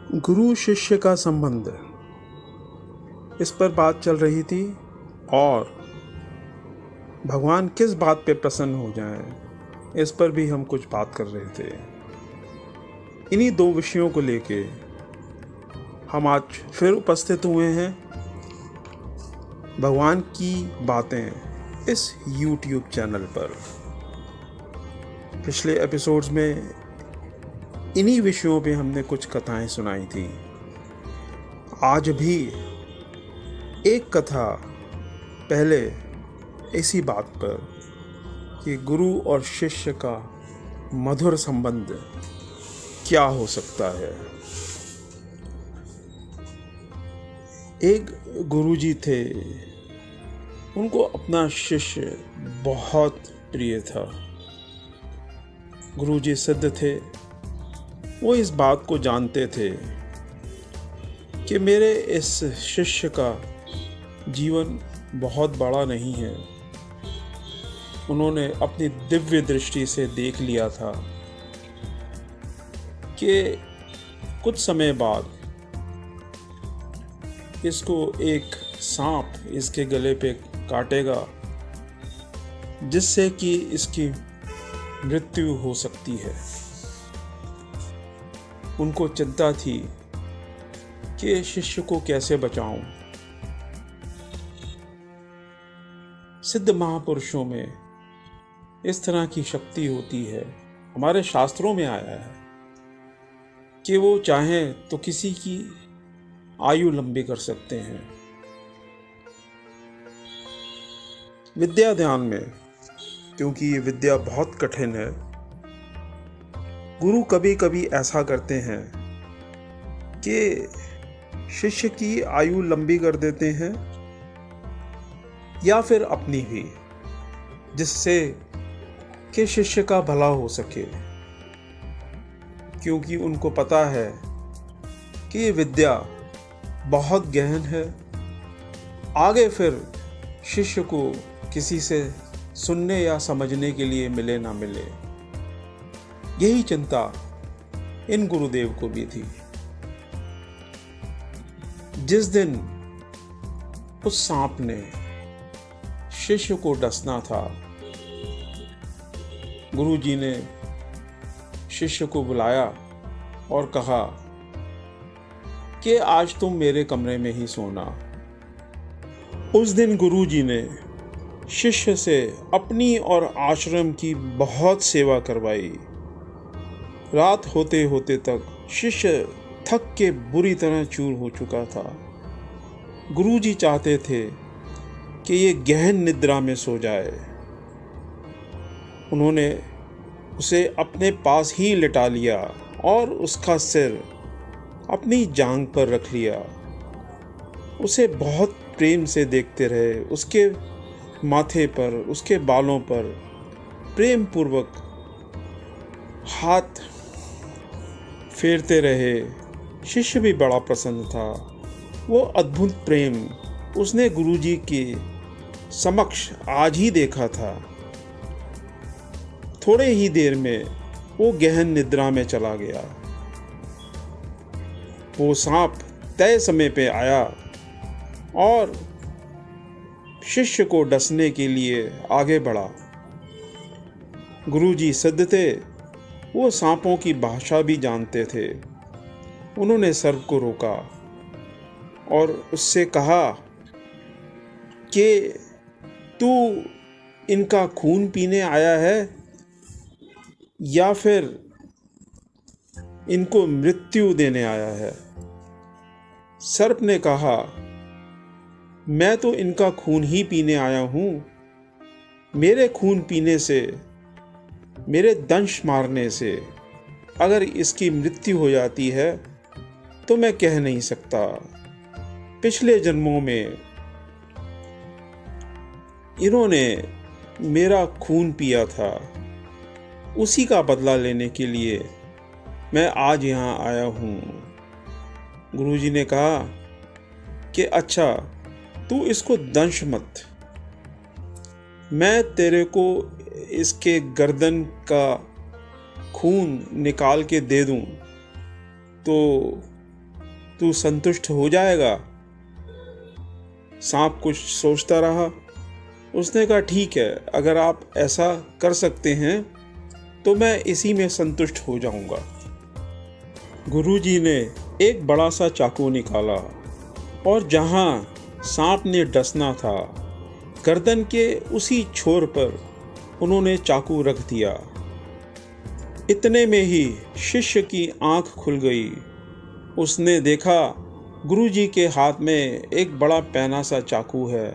गुरु शिष्य का संबंध, इस पर बात चल रही थी और भगवान किस बात पे प्रसन्न हो जाएं, इस पर भी हम कुछ बात कर रहे थे। इन्हीं दो विषयों को लेके हम आज फिर उपस्थित हुए हैं भगवान की बातें इस YouTube चैनल पर। पिछले एपिसोड्स में इन्हीं विषयों पे हमने कुछ कथाएं सुनाई थी। आज भी एक कथा पहले इसी बात पर कि गुरु और शिष्य का मधुर संबंध क्या हो सकता है। एक गुरुजी थे, उनको अपना शिष्य बहुत प्रिय था। गुरुजी सिद्ध थे, वो इस बात को जानते थे कि मेरे इस शिष्य का जीवन बहुत बड़ा नहीं है। उन्होंने अपनी दिव्य दृष्टि से देख लिया था कि कुछ समय बाद इसको एक सांप इसके गले पे काटेगा, जिससे कि इसकी मृत्यु हो सकती है। उनको चिंता थी कि शिष्य को कैसे बचाऊं। सिद्ध महापुरुषों में इस तरह की शक्ति होती है। हमारे शास्त्रों में आया है कि वो चाहें तो किसी की आयु लंबी कर सकते हैं। विद्या ध्यान में, क्योंकि ये विद्या बहुत कठिन है, गुरु कभी कभी ऐसा करते हैं कि शिष्य की आयु लंबी कर देते हैं या फिर अपनी भी, जिससे कि शिष्य का भला हो सके। क्योंकि उनको पता है कि ये विद्या बहुत गहन है, आगे फिर शिष्य को किसी से सुनने या समझने के लिए मिले ना मिले। यही चिंता इन गुरुदेव को भी थी। जिस दिन उस सांप ने शिष्य को डसना था, गुरुजी ने शिष्य को बुलाया और कहा कि आज तुम मेरे कमरे में ही सोना। उस दिन गुरुजी ने शिष्य से अपनी और आश्रम की बहुत सेवा करवाई। रात होते होते तक शिष्य थक के बुरी तरह चूर हो चुका था। गुरुजी चाहते थे कि ये गहन निद्रा में सो जाए। उन्होंने उसे अपने पास ही लिटा लिया और उसका सिर अपनी जांघ पर रख लिया। उसे बहुत प्रेम से देखते रहे। उसके माथे पर, उसके बालों पर प्रेम पूर्वक हाथ फेरते रहे। शिष्य भी बड़ा प्रसन्न था। वो अद्भुत प्रेम उसने गुरुजी के समक्ष आज ही देखा था। थोड़े ही देर में वो गहन निद्रा में चला गया। वो सांप तय समय पे आया और शिष्य को डसने के लिए आगे बढ़ा। गुरुजी सिद्ध थे, वो सांपों की भाषा भी जानते थे। उन्होंने सर्प को रोका और उससे कहा कि तू इनका खून पीने आया है या फिर इनको मृत्यु देने आया है। सर्प ने कहा, मैं तो इनका खून ही पीने आया हूँ। मेरे खून पीने से, मेरे दंश मारने से अगर इसकी मृत्यु हो जाती है तो मैं कह नहीं सकता। पिछले जन्मों में इन्होंने मेरा खून पिया था, उसी का बदला लेने के लिए मैं आज यहाँ आया हूँ। गुरुजी ने कहा कि अच्छा, तू इसको दंश मत, मैं तेरे को इसके गर्दन का खून निकाल के दे दूँ तो तू संतुष्ट हो जाएगा? सांप कुछ सोचता रहा। उसने कहा, ठीक है, अगर आप ऐसा कर सकते हैं तो मैं इसी में संतुष्ट हो जाऊंगा। गुरुजी ने एक बड़ा सा चाकू निकाला और जहां सांप ने डसना था, गर्दन के उसी छोर पर उन्होंने चाकू रख दिया। इतने में ही शिष्य की आंख खुल गई। उसने देखा गुरुजी के हाथ में एक बड़ा पैना सा चाकू है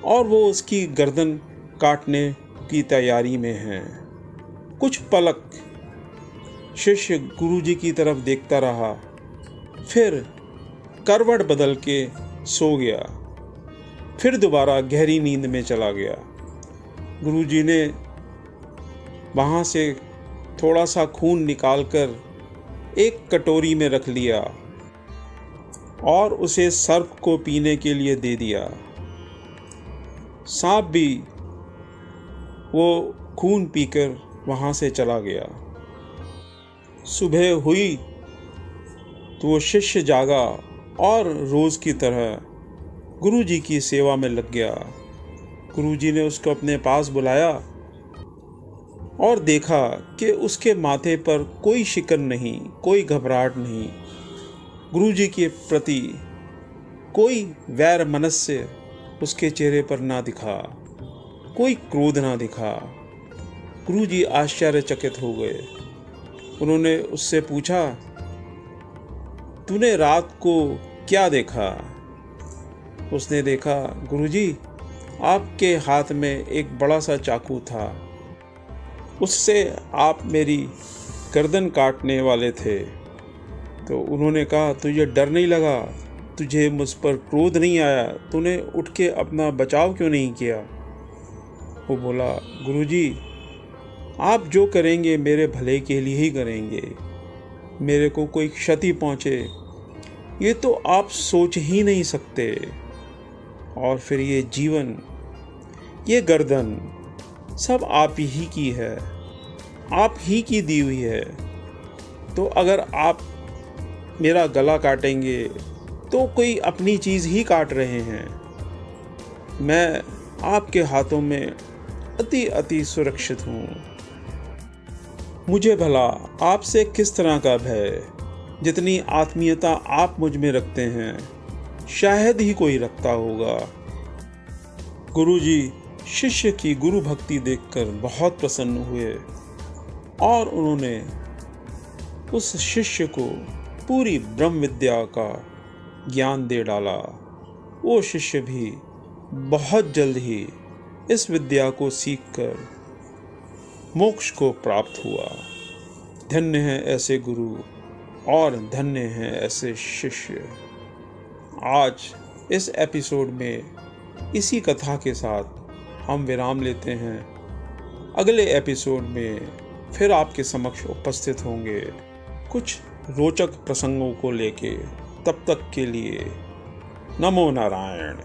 और वो उसकी गर्दन काटने की तैयारी में है। कुछ पलक शिष्य गुरुजी की तरफ देखता रहा, फिर करवट बदल के सो गया, फिर दोबारा गहरी नींद में चला गया। गुरुजी ने वहाँ से थोड़ा सा खून निकालकर एक कटोरी में रख लिया और उसे सर्प को पीने के लिए दे दिया। सांप भी वो खून पीकर वहाँ से चला गया। सुबह हुई तो वो शिष्य जागा और रोज की तरह गुरुजी की सेवा में लग गया। गुरुजी ने उसको अपने पास बुलाया और देखा कि उसके माथे पर कोई शिकन नहीं, कोई घबराहट नहीं। गुरुजी के प्रति कोई वैर मनस्य उसके चेहरे पर ना दिखा, कोई क्रोध ना दिखा। गुरुजी आश्चर्यचकित हो गए। उन्होंने उससे पूछा, तूने रात को क्या देखा? उसने देखा, गुरुजी, आपके हाथ में एक बड़ा सा चाकू था, उससे आप मेरी गर्दन काटने वाले थे। तो उन्होंने कहा, तुझे डर नहीं लगा? तुझे मुझ पर क्रोध नहीं आया? तूने उठ के अपना बचाव क्यों नहीं किया? वो बोला, गुरुजी, आप जो करेंगे मेरे भले के लिए ही करेंगे। मेरे को कोई क्षति पहुँचे ये तो आप सोच ही नहीं सकते। और फिर ये जीवन, ये गर्दन सब आप ही की है, आप ही की दी हुई है। तो अगर आप मेरा गला काटेंगे तो कोई अपनी चीज़ ही काट रहे हैं। मैं आपके हाथों में अति सुरक्षित हूँ। मुझे भला आपसे किस तरह का भय? जितनी आत्मीयता आप मुझ में रखते हैं शायद ही कोई रखता होगा। गुरुजी शिष्य की गुरु भक्ति देखकर बहुत प्रसन्न हुए और उन्होंने उस शिष्य को पूरी ब्रह्म विद्या का ज्ञान दे डाला। वो शिष्य भी बहुत जल्द ही इस विद्या को सीखकर मोक्ष को प्राप्त हुआ। धन्य है ऐसे गुरु और धन्य है ऐसे शिष्य। आज इस एपिसोड में इसी कथा के साथ हम विराम लेते हैं। अगले एपिसोड में फिर आपके समक्ष उपस्थित होंगे कुछ रोचक प्रसंगों को लेके। तब तक के लिए नमो नारायण।